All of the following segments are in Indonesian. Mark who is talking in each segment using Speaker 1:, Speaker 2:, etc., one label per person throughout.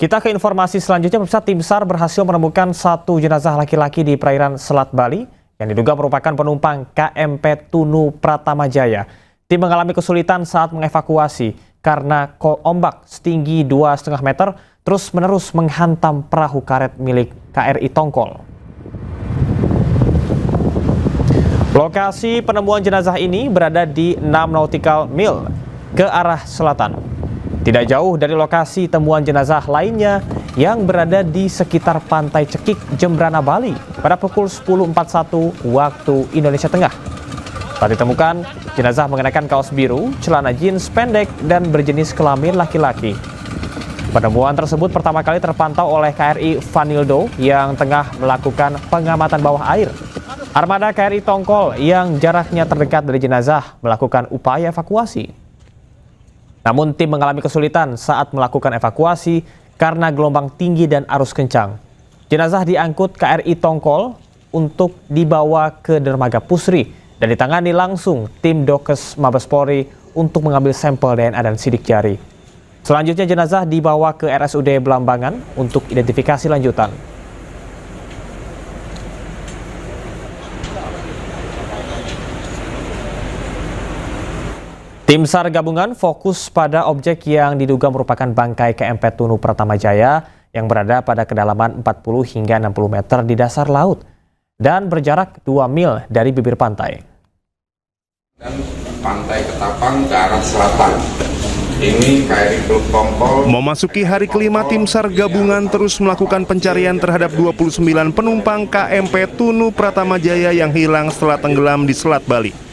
Speaker 1: Kita ke informasi selanjutnya, pemirsa. Tim SAR berhasil menemukan satu jenazah laki-laki di perairan Selat Bali yang diduga merupakan penumpang KMP Tunu Pratama Jaya. Tim mengalami kesulitan saat mengevakuasi karena ombak setinggi 2,5 meter terus-menerus menghantam perahu karet milik KRI Tongkol. Lokasi penemuan jenazah ini berada di 6 nautical mil ke arah selatan. Tidak jauh dari lokasi temuan jenazah lainnya yang berada di sekitar Pantai Cekik, Jembrana, Bali pada pukul 10.41 waktu Indonesia Tengah. Saat ditemukan, jenazah mengenakan kaos biru, celana jeans pendek, dan berjenis kelamin laki-laki. Penemuan tersebut pertama kali terpantau oleh KRI Vanildo yang tengah melakukan pengamatan bawah air. Armada KRI Tongkol yang jaraknya terdekat dari jenazah melakukan upaya evakuasi. Namun tim mengalami kesulitan saat melakukan evakuasi karena gelombang tinggi dan arus kencang. Jenazah diangkut KRI Tongkol untuk dibawa ke dermaga Pusri dan ditangani langsung tim Dokes Mabes Polri untuk mengambil sampel DNA dan sidik jari. Selanjutnya jenazah dibawa ke RSUD Belambangan untuk identifikasi lanjutan. Tim SAR gabungan fokus pada objek yang diduga merupakan bangkai KMP Tunu Pratama Jaya yang berada pada kedalaman 40 hingga 60 meter di dasar laut dan berjarak 2 mil dari bibir pantai.
Speaker 2: Dan pantai Ketapang ke arah selatan. Ini KRI Tongkol.
Speaker 3: Memasuki hari kelima, tim SAR gabungan terus melakukan pencarian terhadap 29 penumpang KMP Tunu Pratama Jaya yang hilang setelah tenggelam di Selat Bali.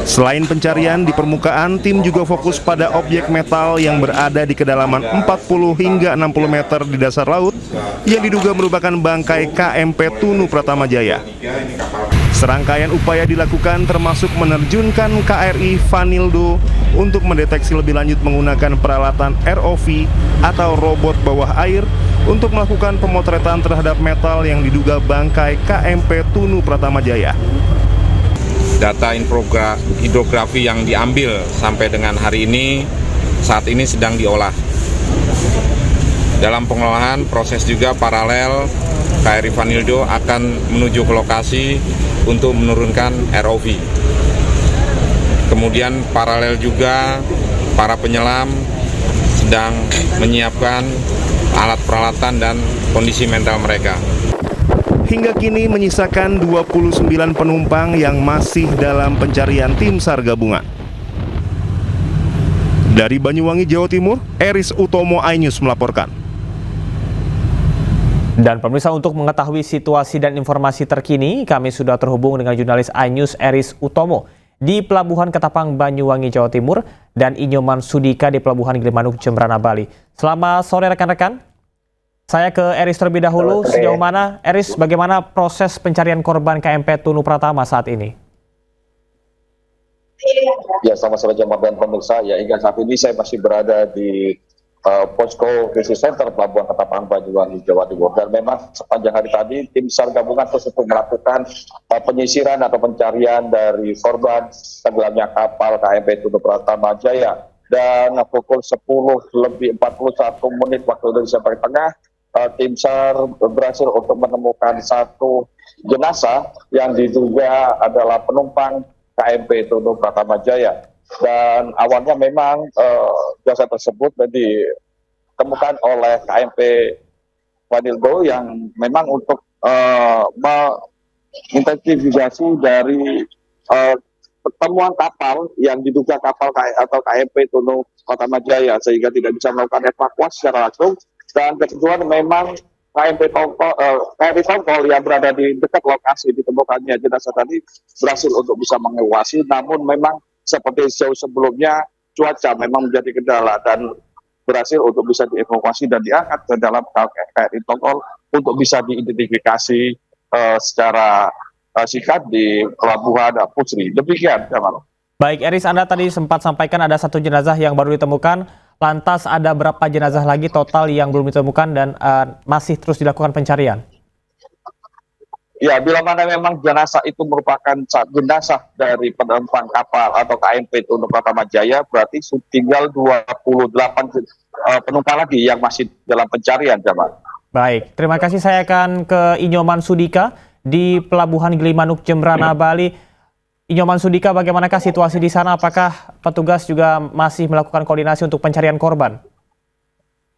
Speaker 3: Selain pencarian di permukaan, tim juga fokus pada objek metal yang berada di kedalaman 40 hingga 60 meter di dasar laut yang diduga merupakan bangkai KMP Tunu Pratama Jaya. Serangkaian upaya dilakukan termasuk menerjunkan KRI Vanildo untuk mendeteksi lebih lanjut menggunakan peralatan ROV atau robot bawah air untuk melakukan pemotretan terhadap metal yang diduga bangkai KMP Tunu Pratama Jaya.
Speaker 2: Data hidrografi yang diambil sampai dengan hari ini saat ini sedang diolah. Dalam pengolahan proses juga paralel, KRI Vanildo akan menuju ke lokasi untuk menurunkan ROV. Kemudian paralel juga para penyelam sedang menyiapkan alat peralatan dan kondisi mental mereka.
Speaker 3: Hingga kini menyisakan 29 penumpang yang masih dalam pencarian tim SAR gabungan. Dari Banyuwangi, Jawa Timur, Eris Utomo, iNews melaporkan.
Speaker 1: Dan pemirsa, untuk mengetahui situasi dan informasi terkini, kami sudah terhubung dengan jurnalis iNews Eris Utomo di Pelabuhan Ketapang, Banyuwangi, Jawa Timur, dan Inyoman Sudika di Pelabuhan Gilimanuk, Jembrana, Bali. Selamat sore rekan-rekan. Saya ke Eris terlebih dahulu. Sejauh mana, Eris, bagaimana proses pencarian korban KMP Tunu Pratama saat ini?
Speaker 4: Ya, selamat sore Jamal dan pemirsa. Ya, hingga saat ini saya masih berada di Posko Krisis Center Pelabuhan Ketapang, Banyuwangi, Jawa Timur. Dan memang sepanjang hari tadi tim SAR gabungan terus untuk melakukan penyisiran atau pencarian dari korban tenggelamnya kapal KMP Tunu Pratama Jaya. Dan pukul 10:41 waktu Indonesia bagian tengah, tim SAR berhasil untuk menemukan satu jenazah yang diduga adalah penumpang KMP Tunu Pratama Jaya. Dan awalnya memang jenazah tersebut ditemukan oleh KMP Vanildo yang memang untuk mengidentifikasi dari pertemuan kapal yang diduga kapal atau KMP Tunu Pratama Jaya, sehingga tidak bisa melakukan evakuasi secara langsung. Dan kebetulan memang KRI Tongkol yang berada di dekat lokasi ditemukannya jenazah tadi berhasil untuk bisa mengevakuasi, namun memang seperti jauh sebelumnya cuaca memang menjadi kendala dan berhasil untuk bisa dievakuasi dan diangkat ke dalam KRI Tongkol untuk bisa diidentifikasi secara singkat di Pelabuhan Pusri. Demikian, Jamal.
Speaker 1: Baik, Eris, Anda tadi sempat sampaikan ada satu jenazah yang baru ditemukan. Lantas ada berapa jenazah lagi total yang belum ditemukan dan masih terus dilakukan pencarian?
Speaker 4: Ya, bila mana memang jenazah itu merupakan jenazah dari penumpang kapal atau KMP Tunu Pratama Jaya, berarti tinggal 28 penumpang lagi yang masih dalam pencarian, Jamal.
Speaker 1: Baik, terima kasih. Saya akan ke Inyoman Sudika di Pelabuhan Gilimanuk, Jembrana, Bali. Inyoman Sudika, bagaimanakah situasi di sana? Apakah petugas juga masih melakukan koordinasi untuk pencarian korban?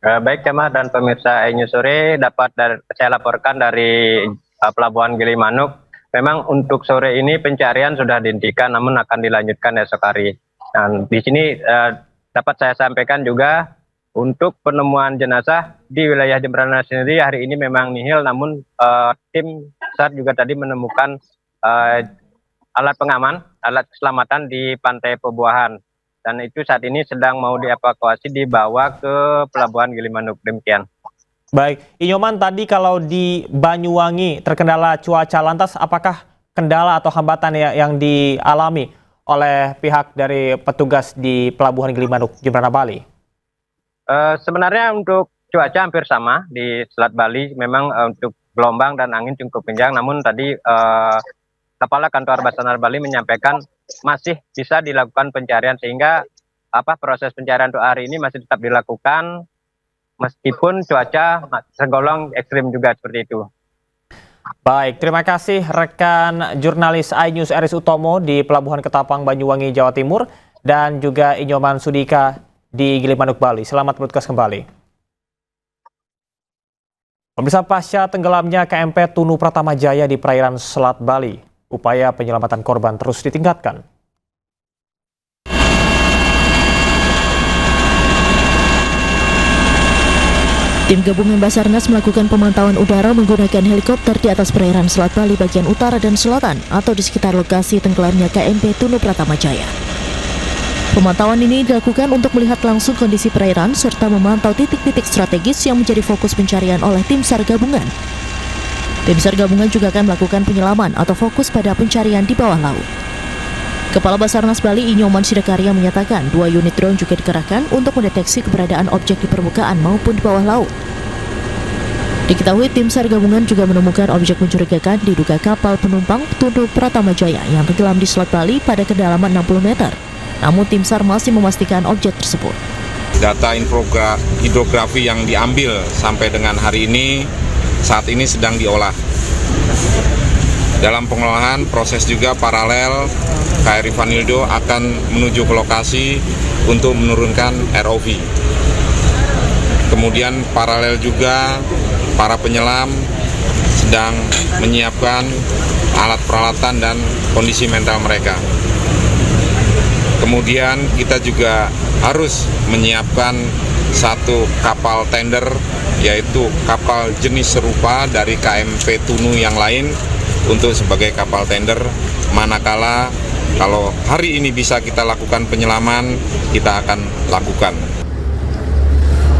Speaker 5: Baik, Jamal dan pemirsa News Sore, saya laporkan dari Pelabuhan Gilimanuk. Memang untuk sore ini pencarian sudah dihentikan, namun akan dilanjutkan esok hari. Dan di sini dapat saya sampaikan juga untuk penemuan jenazah di wilayah Jembrana sendiri hari ini memang nihil, namun tim SAR juga tadi menemukan alat pengaman, alat keselamatan di Pantai Pebuahan. Dan itu saat ini sedang mau dievakuasi dibawa ke Pelabuhan Gilimanuk. Demikian.
Speaker 1: Baik, Inyoman, tadi kalau di Banyuwangi terkendala cuaca, lantas apakah kendala atau hambatan yang dialami oleh pihak dari petugas di Pelabuhan Gilimanuk, Jembrana, Bali?
Speaker 5: Sebenarnya untuk cuaca hampir sama di Selat Bali. Memang untuk gelombang dan angin cukup kencang, namun tadi Kepala Kantor Basarnas Bali menyampaikan masih bisa dilakukan pencarian, sehingga proses pencarian untuk hari ini masih tetap dilakukan meskipun cuaca tergolong ekstrim juga seperti itu.
Speaker 1: Baik, terima kasih rekan jurnalis iNews Eris Utomo di Pelabuhan Ketapang, Banyuwangi, Jawa Timur, dan juga Inyoman Sudika di Gilimanuk, Bali. Selamat bertugas kembali. Pemirsa, pasca tenggelamnya KMP Tunu Pratama Jaya di perairan Selat Bali, upaya penyelamatan korban terus ditingkatkan.
Speaker 6: Tim gabungan Basarnas melakukan pemantauan udara menggunakan helikopter di atas perairan Selat Bali bagian utara dan selatan atau di sekitar lokasi tenggelamnya KMP Tunu Pratama Jaya. Pemantauan ini dilakukan untuk melihat langsung kondisi perairan serta memantau titik-titik strategis yang menjadi fokus pencarian oleh tim SAR gabungan. Tim SAR gabungan juga akan melakukan penyelaman atau fokus pada pencarian di bawah laut. Kepala Basarnas Bali Inyoman Sidakarya menyatakan 2 unit drone juga dikerahkan untuk mendeteksi keberadaan objek di permukaan maupun di bawah laut. Diketahui tim SAR gabungan juga menemukan objek mencurigakan diduga kapal penumpang Tunu Pratama Jaya yang tenggelam di Selat Bali pada kedalaman 60 meter. Namun tim SAR masih memastikan objek tersebut.
Speaker 2: Data hidrografi yang diambil sampai dengan hari ini saat ini sedang diolah. Dalam pengolahan proses juga paralel, KRI Vanildo akan menuju ke lokasi untuk menurunkan ROV. Kemudian paralel juga para penyelam sedang menyiapkan alat peralatan dan kondisi mental mereka. Kemudian kita juga harus menyiapkan satu kapal tender, yaitu kapal jenis serupa dari KMP Tunu yang lain untuk sebagai kapal tender, manakala kalau hari ini bisa kita lakukan penyelaman, kita akan lakukan.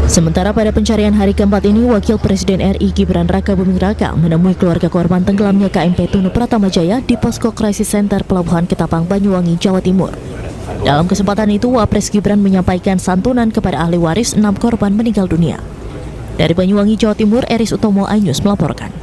Speaker 6: Sementara pada pencarian hari keempat ini, Wakil Presiden RI Gibran Raka Buming Raka menemui keluarga korban tenggelamnya KMP Tunu Pratama Jaya di Posko Crisis Center Pelabuhan Ketapang, Banyuwangi, Jawa Timur. Dalam kesempatan itu, Wapres Gibran menyampaikan santunan kepada ahli waris 6 korban meninggal dunia. Dari Banyuwangi, Jawa Timur, Eris Utomo, iNews melaporkan.